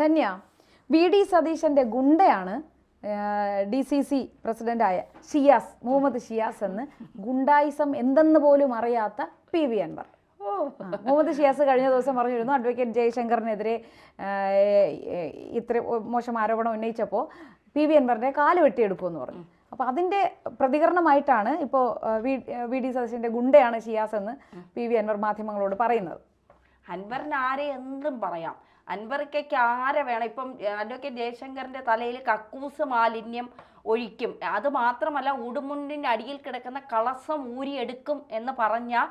തന്നെയാ V D സതീശന്റെ ഗുണ്ടയാണ് DCC പ്രസിഡന്റായ ഷിയാസ് മുഹമ്മദ് ഷിയാസ് എന്ന് ഗുണ്ടായിസം എന്തെന്ന് പോലും അറിയാത്ത PV അൻവർ. മുഹമ്മദ് ഷിയാസ് കഴിഞ്ഞ ദിവസം പറഞ്ഞിരുന്നു അഡ്വക്കേറ്റ് ജയശങ്കറിനെതിരെ ഇത്ര മോശം ആരോപണം ഉന്നയിച്ചപ്പോൾ PV അൻവറിന്റെ കാല് വെട്ടിയെടുക്കുമെന്ന് പറഞ്ഞു. അപ്പോൾ അതിൻ്റെ പ്രതികരണമായിട്ടാണ് ഇപ്പോൾ വി ഡി സതീശന്റെ ഗുണ്ടയാണ് ഷിയാസ് എന്ന് PV അൻവർ മാധ്യമങ്ങളോട് പറയുന്നത്. അൻവറിന് ആരെ എന്തും പറയാം, അൻവർക്കയ്ക്ക് ആരെ വേണം. ഇപ്പം അഡ്വക്കേറ്റ് ജയശങ്കറിന്റെ തലയിൽ കക്കൂസ് മാലിന്യം ഒഴിക്കും, അത് മാത്രമല്ല ഉടുമുണ്ടിൻ്റെ അടിയിൽ കിടക്കുന്ന കളസം ഊരിയെടുക്കും എന്ന് പറഞ്ഞ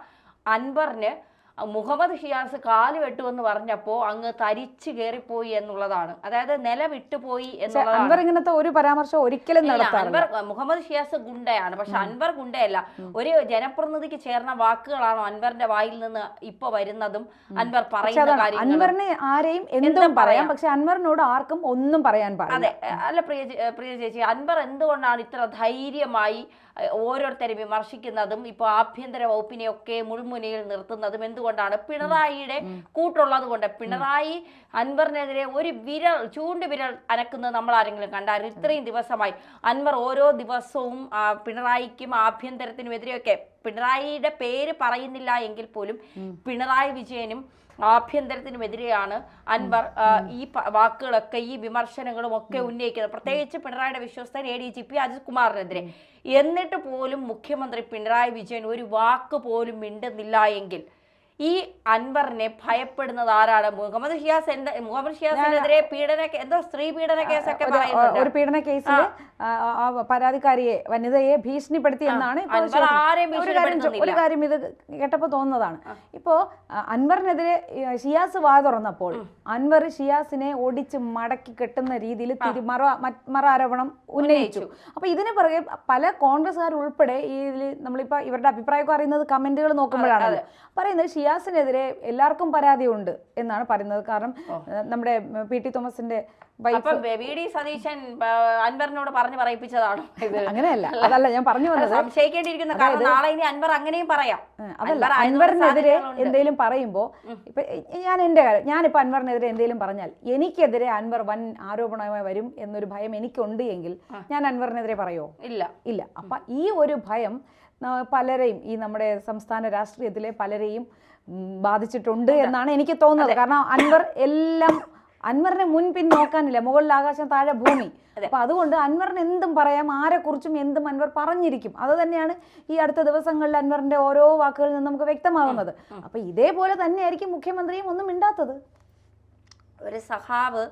അൻവറിന് മുഹമ്മദ് ഷിയാസ് കാല് വെട്ടുമെന്ന് പറഞ്ഞപ്പോൾ അങ്ങ് തരിച്ചു കയറിപ്പോയി എന്നുള്ളതാണ്. അതായത് നില വിട്ടുപോയി എന്നുള്ളതാണ്. അൻവർ ഇങ്ങനത്തെ ഒരു പരാമർശം ഒരിക്കലും അൻവർ മുഹമ്മദ് ഷിയാസ് ഗുണ്ടയാണ്, പക്ഷെ അൻവർ ഗുണ്ടയല്ല. ഒരു ജനപ്രതിനിധിക്ക് ചേർന്ന വാക്കുകളാണോ അൻവറിന്റെ വായിൽ നിന്ന് ഇപ്പൊ വരുന്നതും അൻവർ പറയുന്ന കാര്യങ്ങൾ. അൻവറിന് ആരെയും എന്തും പറയാം, പക്ഷെ അൻവറിനോട് ആർക്കും ഒന്നും പറയാൻ പാടില്ല. അതെ, അല്ല പ്രിയ ചേച്ചി, അൻവർ എന്തുകൊണ്ടാണ് ഇത്ര ധൈര്യമായി ഓരോരുത്തരെ വിമർശിക്കുന്നതും ഇപ്പൊ ആഭ്യന്തര വകുപ്പിനെയൊക്കെ മുൾമുനയിൽ നിർത്തുന്നതും എന്തുകൊണ്ടാണ്? പിണറായിയുടെ കൂട്ടുള്ളത് കൊണ്ട്. പിണറായി അൻവറിനെതിരെ ഒരു ചൂണ്ടുവിരൽ അനക്കുന്നത് നമ്മൾ ആരെങ്കിലും കണ്ടായിരുന്നു? ഇത്രയും ദിവസമായി അൻവർ ഓരോ ദിവസവും പിണറായിക്കും ആഭ്യന്തരത്തിനും എതിരെയൊക്കെ, പിണറായിയുടെ പേര് പറയുന്നില്ല എങ്കിൽ പോലും പിണറായി വിജയനും ആഭ്യന്തരത്തിനുമെതിരെയാണ് അൻവർ ഈ വാക്കുകളൊക്കെ ഈ വിമർശനങ്ങളും ഒക്കെ ഉന്നയിക്കുന്നത്. പ്രത്യേകിച്ച് പിണറായിയുടെ വിശ്വസ്തൻ ADGP അജിത് കുമാറിനെതിരെ. എന്നിട്ട് പോലും മുഖ്യമന്ത്രി പിണറായി വിജയൻ ഒരു വാക്ക് പോലും മിണ്ടുന്നില്ല എങ്കിൽ ഈ അൻവറിനെ ഭയപ്പെടുന്നത് ആരാണ്? മുഹമ്മദ് ഷിയാസിനെതിരെ എന്തോ സ്ത്രീ പീഡന കേസൊക്കെ പറയുന്നുണ്ട്. ഒരു പീഡന കേസിൽ പരാതിക്കാരിയെ വനിതയെ ഭീഷണിപ്പെടുത്തി എന്നാണ് ഒരു കാര്യം ഇത് കേട്ടപ്പോൾ തോന്നുന്നതാണ്. ഇപ്പോ അൻവറിനെതിരെ ഷിയാസ് വാ തുറന്നപ്പോൾ അൻവർ ഷിയാസിനെ ഒടിച്ച് മടക്കി കെട്ടുന്ന രീതിയിൽ മറ ആരോപണം ഉന്നയിച്ചു. അപ്പൊ ഇതിന് പുറകെ പല കോൺഗ്രസ്സുകാർ ഉൾപ്പെടെ ഈ നമ്മളിപ്പോ ഇവരുടെ അഭിപ്രായമൊക്കെ അറിയുന്നത് കമന്റുകൾ നോക്കുമ്പോഴാണ് പറയുന്നത് ഷിയാസിനെതിരെ എല്ലാവർക്കും പരാതിയുണ്ട് എന്നാണ് പറയുന്നത്. കാരണം നമ്മുടെ PT തോമസിന്റെ സതീശൻ അൻവറിനോട് പറഞ്ഞു പറയിപ്പിച്ചതാണോ? അങ്ങനെയല്ല, അതല്ല ഞാൻ പറഞ്ഞു വന്നത്. സംശയിക്കേണ്ടിയിരിക്കുന്ന കാരണം നാളെ ഇനി അൻവർ അങ്ങനെയും പറയാം. അതല്ല, അൻവറിനെതിരെ എന്തെങ്കിലും പറയുമ്പോ ഇപ്പൊ ഞാനിപ്പോ അൻവറിനെതിരെ എന്തെങ്കിലും പറഞ്ഞാൽ എനിക്കെതിരെ അൻവർ വൻ ആരോപണമായി വരും എന്നൊരു ഭയം എനിക്കുണ്ട് എങ്കിൽ ഞാൻ അൻവറിനെതിരെ പറയോ? ഇല്ല. അപ്പൊ ഈ ഒരു ഭയം പലരെയും ഈ നമ്മുടെ സംസ്ഥാന രാഷ്ട്രീയത്തിലെ പലരെയും ബാധിച്ചിട്ടുണ്ട് എന്നാണ് എനിക്ക് തോന്നുന്നത്. കാരണം അൻവറിനെ മുൻപിൻ നോക്കാനില്ല, മുകളിൽ ആകാശം താഴെ ഭൂമി. അപ്പൊ അതുകൊണ്ട് അൻവറിന് എന്തും പറയാം, ആരെക്കുറിച്ചും എന്തും അൻവർ പറഞ്ഞിരിക്കും. അത് തന്നെയാണ് ഈ അടുത്ത ദിവസങ്ങളിൽ അൻവറിന്റെ ഓരോ വാക്കുകളിൽ നിന്ന് നമുക്ക് വ്യക്തമാകുന്നത്. അപ്പൊ ഇതേപോലെ തന്നെയായിരിക്കും മുഖ്യമന്ത്രിയും ഒന്നും മിണ്ടാത്തത്. ഒരു സഖാവ്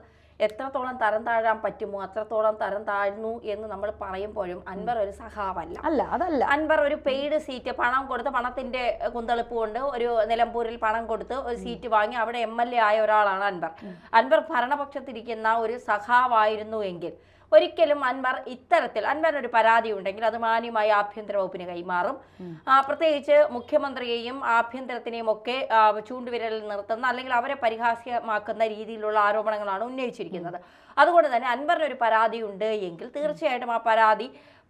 എത്രത്തോളം തരം താഴാൻ പറ്റുമോ അത്രത്തോളം തരം താഴ്ന്നു എന്ന് നമ്മൾ പറയുമ്പോഴും അൻവർ ഒരു സഖാവല്ല. അതല്ല, അൻവർ ഒരു പെയ്ഡ് സീറ്റ് പണം കൊടുത്ത്, പണത്തിന്റെ കുന്തളിപ്പ് കൊണ്ട് ഒരു നിലമ്പൂരിൽ പണം കൊടുത്ത് ഒരു സീറ്റ് വാങ്ങി അവിടെ MLA ആയ ഒരാളാണ് അൻവർ. അൻവർ ഭരണപക്ഷത്തിരിക്കുന്ന ഒരു സഖാവായിരുന്നു എങ്കിൽ ഒരിക്കലും അൻവർ ഇത്തരത്തിൽ അൻവറിനൊരു പരാതി ഉണ്ടെങ്കിൽ അത് മാന്യമായി ആഭ്യന്തര വകുപ്പിന് കൈമാറും. പ്രത്യേകിച്ച് മുഖ്യമന്ത്രിയെയും ആഭ്യന്തരത്തിനെയും ഒക്കെ ചൂണ്ടുവിരലിൽ നിർത്തുന്ന അല്ലെങ്കിൽ അവരെ പരിഹാസ്യമാക്കുന്ന രീതിയിലുള്ള ആരോപണങ്ങളാണ് ഉന്നയിച്ചിരിക്കുന്നത്. അതുകൊണ്ട് തന്നെ അൻവറിനൊരു പരാതി ഉണ്ട് എങ്കിൽ തീർച്ചയായിട്ടും ആ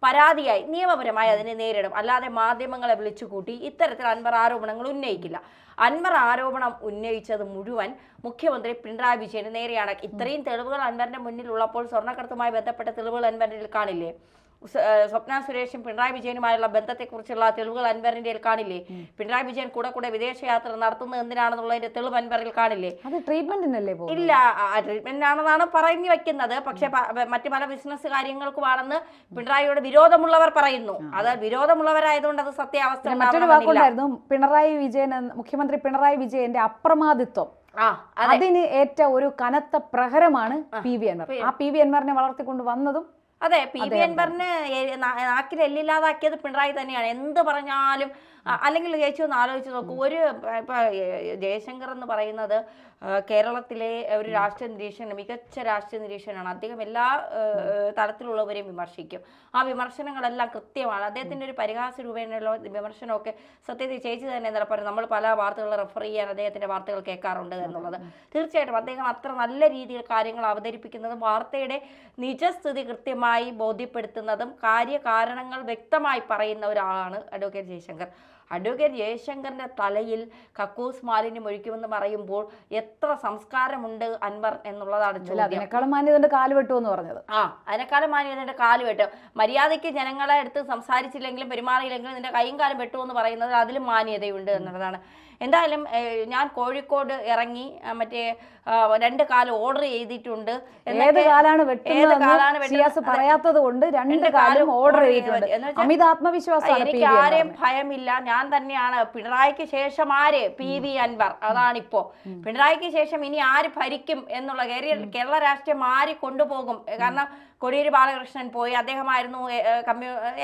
പരാതിയായി നിയമപരമായി അതിനെ നേരിടും. അല്ലാതെ മാധ്യമങ്ങളെ വിളിച്ചുകൂട്ടി ഇത്തരത്തിൽ അൻവർ ആരോപണങ്ങൾ ഉന്നയിക്കില്ല. അൻവർ ആരോപണം ഉന്നയിച്ചത് മുഴുവൻ മുഖ്യമന്ത്രി പിണറായി വിജയന് നേരെയാണ്. ഇത്രയും തെളിവുകൾ അൻവറിന്റെ മുന്നിലുള്ളപ്പോൾ സ്വർണ്ണക്കടത്തുമായി ബന്ധപ്പെട്ട തെളിവുകൾ അൻവറിൽ കാണില്ലേ? സ്വപ്ന സുരേഷും പിണറായി വിജയനുമായുള്ള ബന്ധത്തെക്കുറിച്ചുള്ള തെളിവുകൾ അൻവറിന്റെ കാണില്ലേ? പിണറായി വിജയൻ കൂടെ വിദേശയാത്ര നടത്തുന്നത് എന്തിനാണെന്നുള്ളതിന്റെ തെളിവ് അൻവറിൽ കാണില്ലേ? ഇല്ല, ട്രീറ്റ്മെന്റിനാണെന്നാണ് പറഞ്ഞു വെക്കുന്നത്. പക്ഷെ മറ്റു പല ബിസിനസ് കാര്യങ്ങൾക്കുമാണെന്ന് പിണറായിയോട് വിരോധമുള്ളവർ പറയുന്നു. അത് വിരോധമുള്ളവരായതുകൊണ്ട് അത് സത്യാവസ്ഥ. മറ്റൊരു വാക്കുണ്ടായിരുന്നു മുഖ്യമന്ത്രി പിണറായി വിജയന്റെ അപ്രമാദിത്വം. അതിന് ഏറ്റ ഒരു കനത്ത പ്രഹരമാണ് PV അൻവർ. ആ PV അൻവറിനെ വളർത്തിക്കൊണ്ട് വന്നതും അതെ, PV അൻവറിന് നാക്കിൽ എല്ലില്ലാതാക്കിയത് പിണറായി തന്നെയാണ്. എന്ത് പറഞ്ഞാലും അല്ലെങ്കിൽ ചേച്ചി ഒന്ന് ആലോചിച്ച് നോക്കൂ. ഇപ്പൊ ജയശങ്കർ എന്ന് പറയുന്നത് കേരളത്തിലെ ഒരു രാഷ്ട്രീയ നിരീക്ഷകൻ, മികച്ച രാഷ്ട്രീയ നിരീക്ഷകനാണ്. അദ്ദേഹം എല്ലാ തലത്തിലുള്ളവരെയും വിമർശിക്കും. ആ വിമർശനങ്ങളെല്ലാം കൃത്യമാണ്. അദ്ദേഹത്തിന്റെ ഒരു പരിഹാസ രൂപേണയുള്ള വിമർശനമൊക്കെ സത്യത്തിൽ ചേച്ചി തന്നെ എന്താ പറയുക, നമ്മൾ പല വാർത്തകൾ റെഫർ ചെയ്യാൻ അദ്ദേഹത്തിന്റെ വാർത്തകൾ കേൾക്കാറുണ്ട് എന്നുള്ളത്. തീർച്ചയായിട്ടും അദ്ദേഹം അത്ര നല്ല രീതിയിൽ കാര്യങ്ങൾ അവതരിപ്പിക്കുന്നതും വാർത്തയുടെ നിജസ്ഥിതി കൃത്യമായി ബോധ്യപ്പെടുത്തുന്നതും കാര്യകാരണങ്ങൾ വ്യക്തമായി പറയുന്ന ഒരാളാണ് അഡ്വക്കേറ്റ് ജയശങ്കർ. അഡ്വക്കേറ്റ് ജയശങ്കറിന്റെ തലയിൽ കക്കൂസ് മാലിന്യം ഒഴിക്കുമെന്ന് പറയുമ്പോൾ എത്ര സംസ്കാരമുണ്ട് അൻവർ എന്നുള്ളതാണ് ചോദ്യം. അതിനേക്കാളും മാന്യതന്റെ കാല് വെട്ടുമെന്ന് പറഞ്ഞത്. അതിനേക്കാളും മാന്യതന്റെ കാല് വെട്ടും. മര്യാദയ്ക്ക് ജനങ്ങളെ അടുത്ത് സംസാരിച്ചില്ലെങ്കിലും പെരുമാറിയില്ലെങ്കിലും നിന്റെ കൈയും കാലും വെട്ടുമെന്ന് പറയുന്നത് അതിലും മാന്യതയുണ്ട് എന്നുള്ളതാണ്. എന്തായാലും ഞാൻ കോഴിക്കോട് ഇറങ്ങി മറ്റേ 2 കാല് ഓർഡർ ചെയ്തിട്ടുണ്ട്. ഏത് കാലാണ് വെട്ടുന്നത് പറയാത്തത് കൊണ്ട് 2 കാലും ഓർഡർ ചെയ്തിട്ടുണ്ട്. അമിത ആത്മവിശ്വാസം. എനിക്ക് ആരെയും ഭയമില്ല, ഞാൻ തന്നെയാണ്. പിണറായിക്ക് ശേഷം ആര്? PV അൻവർ. അതാണിപ്പോ പിണറായിക്ക് ശേഷം ഇനി ആര് ഭരിക്കും എന്നുള്ള കേരള രാഷ്ട്രീയം ആര് കൊണ്ടുപോകും? കാരണം കോടിയേരി ബാലകൃഷ്ണൻ പോയി, അദ്ദേഹമായിരുന്നു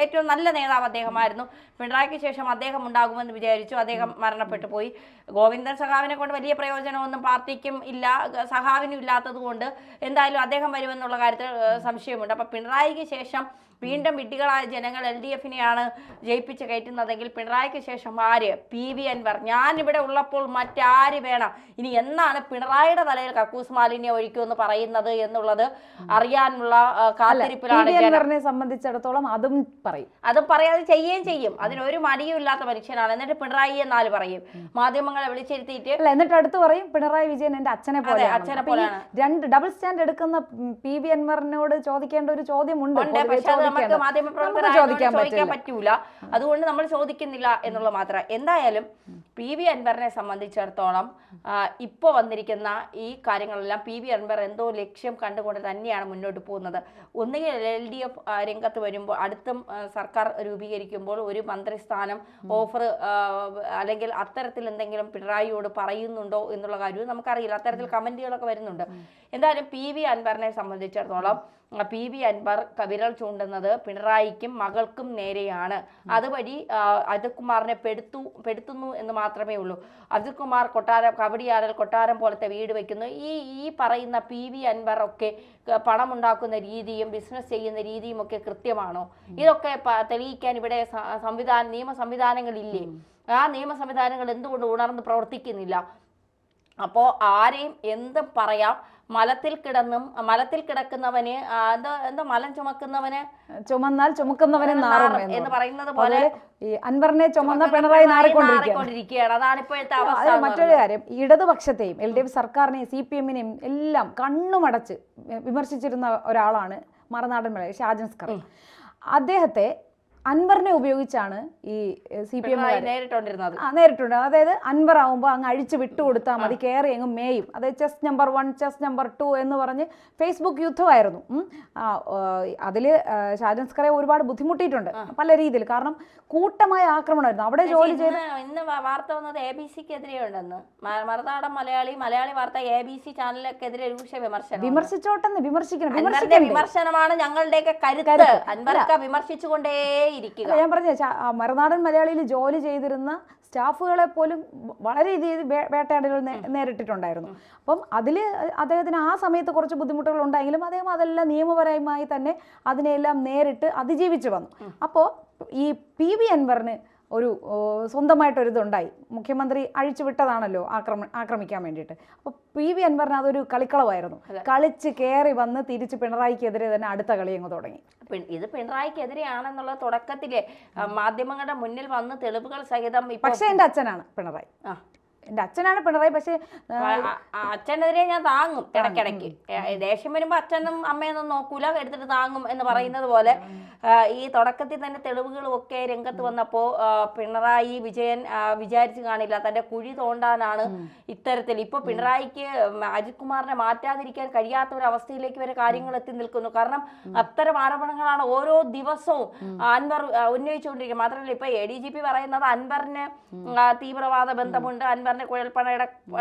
ഏറ്റവും നല്ല നേതാവ്, അദ്ദേഹമായിരുന്നു. പിണറായിക്ക് ശേഷം അദ്ദേഹം ഉണ്ടാകുമെന്ന് വിചാരിച്ചു, അദ്ദേഹം മരണപ്പെട്ടു പോയി. ഗോവിന്ദൻ സഖാവിനെ കൊണ്ട് വലിയ പ്രയോജനമൊന്നും പാർട്ടിക്കും ഇല്ല, സഖാവിനും ഇല്ലാത്തത് കൊണ്ട് എന്തായാലും അദ്ദേഹം വരുമെന്നുള്ള കാര്യത്തിൽ സംശയമുണ്ട്. അപ്പൊ പിണറായിക്ക് ശേഷം വീണ്ടും വിഡ്ഢികളായ ജനങ്ങൾ LDFനെയാണ് ജയിപ്പിച്ച് കയറ്റുന്നതെങ്കിൽ പിണറായിക്ക് ശേഷം ആര്? PV അൻവർ. ഞാനിവിടെ ഉള്ളപ്പോൾ മറ്റാര് വേണം? ഇനി എന്നാണ് പിണറായിയുടെ തലയിൽ കക്കൂസ് മാലിന്യം ഒഴിക്കുമെന്ന് പറയുന്നത് എന്നുള്ളത് അറിയാനുള്ള കാത്തിരിപ്പിലാണ് ജനങ്ങളെ സംബന്ധിച്ചിടത്തോളം. അതും പറയാതെ ചെയ്യുകയും ചെയ്യും. അതിനൊരു മടിയും ഇല്ലാത്ത മനുഷ്യനാണ്. എന്നിട്ട് പിണറായി എന്നാല് പറയും, മാധ്യമങ്ങളെ വിളിച്ചിരുത്തിയിട്ട്. എന്നിട്ട് അടുത്ത് പറയും പിണറായി വിജയൻ എന്റെ അച്ഛനെ പോലെയാണ്. 2 ഡബിൾ സ്റ്റാൻഡ് എടുക്കുന്ന PV അൻവറിനോട് ചോദിക്കേണ്ട ഒരു ചോദ്യമുണ്ട്. നമുക്ക് മാധ്യമപ്രവർത്തകർ ചോദിക്കാൻ പറ്റൂല, അതുകൊണ്ട് നമ്മൾ ചോദിക്കുന്നില്ല എന്നുള്ളത് മാത്രം. എന്തായാലും PV അൻവറിനെ സംബന്ധിച്ചിടത്തോളം ഇപ്പൊ വന്നിരിക്കുന്ന ഈ കാര്യങ്ങളെല്ലാം PV അൻവർ എന്തോ ലക്ഷ്യം കണ്ടുകൊണ്ട് തന്നെയാണ് മുന്നോട്ട് പോകുന്നത്. ഒന്നുകിൽ LDF രംഗത്ത് വരുമ്പോൾ, അടുത്തും സർക്കാർ രൂപീകരിക്കുമ്പോൾ ഒരു മന്ത്രിസ്ഥാനം ഓഫർ അല്ലെങ്കിൽ അത്തരത്തിൽ എന്തെങ്കിലും പിണറായിയോട് പറയുന്നുണ്ടോ എന്നുള്ള കാര്യവും നമുക്കറിയില്ല. അത്തരത്തിൽ കമന്റുകളൊക്കെ വരുന്നുണ്ട്. എന്തായാലും PV അൻവറിനെ സംബന്ധിച്ചിടത്തോളം PV അൻവർ വിരൽ ചൂണ്ടുന്നത് പിണറായിക്കും മകൾക്കും നേരെയാണ്. അതുവഴി അജിത് കുമാറിനെ പെടുത്തുന്നു എന്ന് മാത്രമേ ഉള്ളൂ. അജിത് കുമാർ കബഡിയാടൽ കൊട്ടാരം പോലത്തെ വീട് വെക്കുന്നു. ഈ പറയുന്ന PV അൻവർ ഒക്കെ പണമുണ്ടാക്കുന്ന രീതിയും ബിസിനസ് ചെയ്യുന്ന രീതിയും ഒക്കെ കൃത്യമാണോ? ഇതൊക്കെ തെളിയിക്കാൻ ഇവിടെ നിയമ സംവിധാനങ്ങളില്ലേ? ആ നിയമ സംവിധാനങ്ങൾ എന്തുകൊണ്ട് ഉണർന്ന് പ്രവർത്തിക്കുന്നില്ല? അപ്പോൾ ആരെയും എന്തും പറയാം. മലത്തിൽ കിടക്കുന്നവന് എന്താ മലം ചുമന്നാൽ ചുമക്കുന്നവനെ നാറും എന്ന് പറയുന്നത് പോലെ അൻവറിനെ ചുമന്ന പിണറായി നാറിക്കൊണ്ടിരിക്കുകയാണ്. അതാണ് ഇപ്പോഴത്തെ അവസ്ഥ. മറ്റൊരു കാര്യം, ഇടതുപക്ഷത്തെയും LDF സർക്കാരിനെയും CPM-നെയും എല്ലാം കണ്ണുമടച്ച് വിമർശിച്ചിരുന്ന ഒരാളാണ് മറുനാടൻ മലയാളി ഷാജൻസ്കർ. അദ്ദേഹത്തെ അൻവറിനെ ഉപയോഗിച്ചാണ് ഈ CPM നേരിട്ടുണ്ട്. അതായത് അൻവർ ആവുമ്പോൾ അങ്ങ് അഴിച്ചു വിട്ടുകൊടുത്താൽ മതി, കയറി അങ്ങ് മേയും. അതായത് ചെസ് നമ്പർ 1 ചെസ് നമ്പർ 2 എന്ന് പറഞ്ഞ് ഫേസ്ബുക്ക് യുദ്ധമായിരുന്നു. അതിൽ ഷാജൻസ്കറെ ഒരുപാട് ബുദ്ധിമുട്ടിയിട്ടുണ്ട് പല രീതിയിൽ. കാരണം കൂട്ടമായ ആക്രമണമായിരുന്നു. അവിടെ ജോലി ചെയ്ത് ഇന്ന് വാർത്ത വന്നത് ABC-ക്കെതിരെ ഉണ്ടെന്ന്. മറുനാടൻ മലയാളി വാർത്ത ABC ചാനലിനെതിരെ രൂക്ഷ വിമർശിച്ചോട്ടെന്ന് വിമർശനമാണ് ഞങ്ങളുടെയൊക്കെ കരുത്ത്. അൻവർക്ക് വിമർശിച്ചുകൊണ്ടേ. ഞാൻ പറഞ്ഞ മറുനാടൻ മലയാളിയിൽ ജോലി ചെയ്തിരുന്ന സ്റ്റാഫുകളെ പോലും വളരെ രീതിയിൽ വേട്ടയാടലുകൾ നേരിട്ടിട്ടുണ്ടായിരുന്നു. അപ്പം അതിൽ അദ്ദേഹത്തിന് ആ സമയത്ത് കുറച്ച് ബുദ്ധിമുട്ടുകൾ ഉണ്ടായെങ്കിലും അദ്ദേഹം അതെല്ലാം നിയമപരമായി തന്നെ അതിനെല്ലാം നേരിട്ട് അതിജീവിച്ചു വന്നു. അപ്പോൾ ഈ PV അൻവറിന് ഒരു സ്വന്തമായിട്ടൊരിതുണ്ടായി. മുഖ്യമന്ത്രി അഴിച്ചുവിട്ടതാണല്ലോ ആക്രമിക്കാൻ വേണ്ടിയിട്ട്. അപ്പോൾ PV അൻവറിന് അതൊരു കളിക്കളമായിരുന്നു. കളിച്ച് കയറി വന്ന് തിരിച്ച് പിണറായിക്കെതിരെ തന്നെ അടുത്ത കളി അങ്ങ് തുടങ്ങി. ഇത് പിണറായിക്കെതിരെയാണെന്നുള്ള തുടക്കത്തിലെ മാധ്യമങ്ങളുടെ മുന്നിൽ വന്ന് തെളിവുകൾ സഹിതം. പക്ഷേ എൻ്റെ അച്ഛനാണ് പിണറായി. എൻ്റെ അച്ഛനാണ് പിണറായി. പക്ഷേ അച്ഛനെതിരെ ഞാൻ താങ്ങും ഇടയ്ക്കിടയ്ക്ക്. ദേഷ്യം വരുമ്പോൾ അച്ഛനും അമ്മയൊന്നും നോക്കൂല, എടുത്തിട്ട് താങ്ങും എന്ന് പറയുന്നത് പോലെ ഈ തുടക്കത്തിൽ തന്നെ തെളിവുകളും ഒക്കെ രംഗത്ത് വന്നപ്പോൾ പിണറായി വിജയൻ വിചാരിച്ചു കാണില്ല തന്റെ കുഴി തോണ്ടാനാണ് ഇത്തരത്തിൽ. ഇപ്പൊ പിണറായിക്ക് അജിത് കുമാറിനെ മാറ്റാതിരിക്കാൻ കഴിയാത്ത ഒരു അവസ്ഥയിലേക്ക് വരെ കാര്യങ്ങൾ എത്തി നിൽക്കുന്നു. കാരണം അത്തരം ആരോപണങ്ങളാണ് ഓരോ ദിവസവും അൻവർ ഉന്നയിച്ചുകൊണ്ടിരിക്കുന്നത്. മാത്രമല്ല ഇപ്പൊ ADGP പറയുന്നത് അൻവറിന് തീവ്രവാദ ബന്ധമുണ്ട്, അൻവറിന് കുഴൽപ്പണ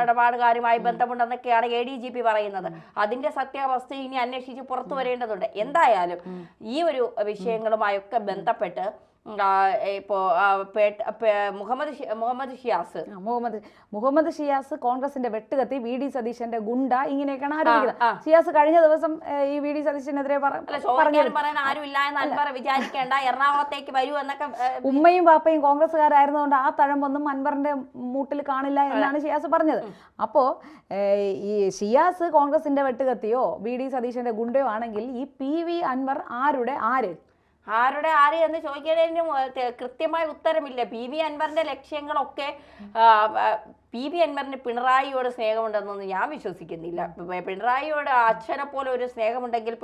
ഇടപാടുകാരുമായി ബന്ധമുണ്ടെന്നൊക്കെയാണ് ADGP പറയുന്നത്. അതിന്റെ സത്യാവസ്ഥ ഇനി അന്വേഷിച്ച് പുറത്തു വരേണ്ടതുണ്ട്. എന്തായാലും ഈ ഒരു വിഷയങ്ങളുമായൊക്കെ ബന്ധപ്പെട്ട് ഇപ്പോ മുഹമ്മദ് ഷിയാസ് കോൺഗ്രസിന്റെ വെട്ടുകത്തി, VD സതീശന്റെ ഗുണ്ട, ഇങ്ങനെയൊക്കെയാണ് ആരോപിക്കുന്നത്. ഷിയാസ് കഴിഞ്ഞ ദിവസം ഈ VD സതീശനെതിരെ വിചാരിക്കേണ്ട എറണാകുളത്തേക്ക് വരൂ എന്നൊക്കെ. ഉമ്മയും പാപ്പയും കോൺഗ്രസ്സുകാരായിരുന്നുകൊണ്ട് ആ തഴമ്പൊന്നും അൻവറിന്റെ മൂട്ടിൽ കാണില്ല എന്നാണ് ഷിയാസ് പറഞ്ഞത്. അപ്പോ ഈ ഷിയാസ് കോൺഗ്രസിന്റെ വെട്ടുകത്തിയോ VD സതീശന്റെ ഗുണ്ടയോ ആണെങ്കിൽ ഈ PV അൻവർ ആര്? ആര് എന്ന് ചോദിക്കുന്നതിനും കൃത്യമായ ഉത്തരമില്ല. PV അൻവറിന്റെ ലക്ഷ്യങ്ങളൊക്കെ PV അൻവറിന് പിണറായിയോട് സ്നേഹമുണ്ടെന്നൊന്നും ഞാൻ വിശ്വസിക്കുന്നില്ല. പിണറായിയോട് അച്ഛനെ പോലെ ഒരു സ്നേഹമുണ്ടെങ്കിൽ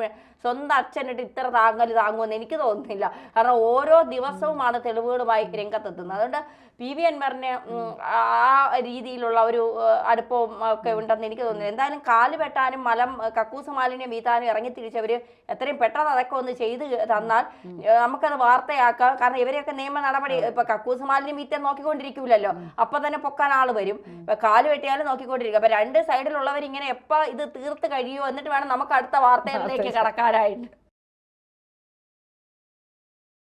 സ്വന്തം അച്ഛനിട്ട് ഇത്ര താങ്ങുമെന്ന് എനിക്ക് തോന്നുന്നില്ല. കാരണം ഓരോ ദിവസവുമാണ് തെളിവുകളുമായി രംഗത്തെത്തുന്നത്. അതുകൊണ്ട് PV അൻവറിന് ആ രീതിയിലുള്ള ഒരു അടുപ്പവും ഒക്കെ ഉണ്ടെന്ന് എനിക്ക് തോന്നുന്നു. എന്തായാലും കാല് വെട്ടാനും കക്കൂസ് മാലിന്യം വീത്താനും ഇറങ്ങി തിരിച്ചവര് എത്രയും പെട്ടെന്ന് അതൊക്കെ ഒന്ന് ചെയ്ത് തന്നാൽ നമുക്കത് വാർത്തയാക്കാം. കാരണം ഇവരെയൊക്കെ നിയമ നടപടി, ഇപ്പൊ കക്കൂസ് മാലിന്യം വീറ്റാൻ നോക്കിക്കൊണ്ടിരിക്കൂലല്ലോ, അപ്പൊ തന്നെ പൊക്കാൻ ആള് വരും. കാല് വെട്ടിയാലും നോക്കിക്കൊണ്ടിരിക്കും. അപ്പൊ രണ്ട് സൈഡിലുള്ളവർ ഇങ്ങനെ എപ്പ ഇത് തീർത്ത് കഴിയുമോ എന്നിട്ട് വേണം നമുക്ക് അടുത്ത വാർത്തകളിലേക്ക് കടക്കാനായിട്ട്.